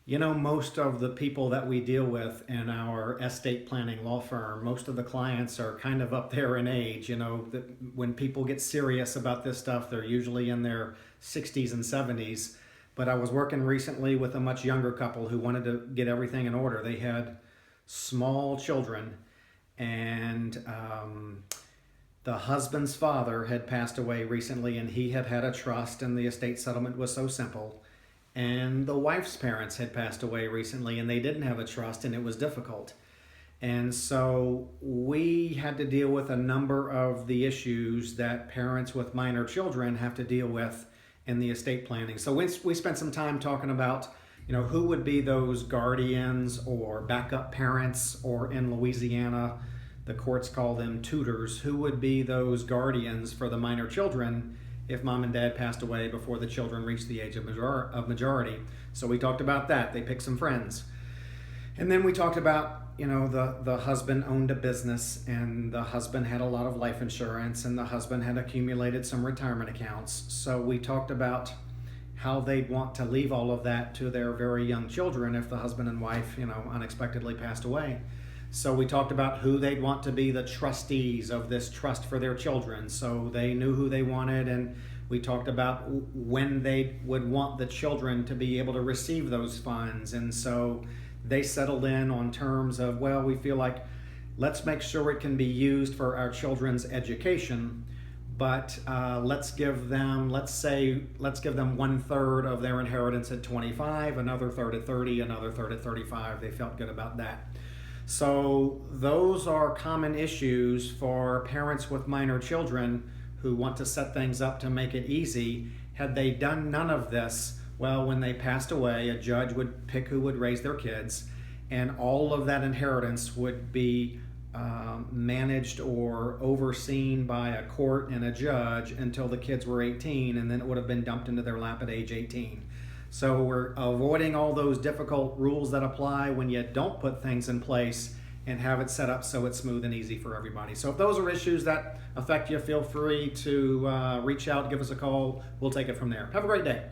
You know, most of the people that we deal with in our estate planning law firm, most of the clients are kind of up there in age. You know, that when people get serious about this stuff, they're usually in their 60s and 70s. But I was working recently with a much younger couple who wanted to get everything in order. They had small children, and the husband's father had passed away recently, and he had had a trust, and the estate settlement was so simple. And the wife's parents had passed away recently, and they didn't have a trust, and it was difficult. And so we had to deal with a number of the issues that parents with minor children have to deal with in the estate planning. So we spent some time talking about, who would be those guardians or backup parents, or in Louisiana, the courts call them tutors. Who would be those guardians for the minor children if mom and dad passed away before the children reached the age of majority? So we talked about that. They picked some friends. And then we talked about, the husband owned a business, and the husband had a lot of life insurance, and the husband had accumulated some retirement accounts. So we talked about how they'd want to leave all of that to their very young children if the husband and wife, unexpectedly passed away. So we talked about who they'd want to be the trustees of this trust for their children. So they knew who they wanted, and we talked about when they would want the children to be able to receive those funds. And so they settled in on terms of, well, we feel like let's make sure it can be used for our children's education, but let's give them 1/3 of their inheritance at 25, another third at 30, another third at 35. They felt good about that. So those are common issues for parents with minor children who want to set things up to make it easy. Had they done none of this, well, when they passed away, a judge would pick who would raise their kids, and all of that inheritance would be managed or overseen by a court and a judge until the kids were 18, and then it would have been dumped into their lap at age 18. So we're avoiding all those difficult rules that apply when you don't put things in place and have it set up so it's smooth and easy for everybody. So if those are issues that affect you, feel free to reach out, give us a call. We'll take it from there. Have a great day.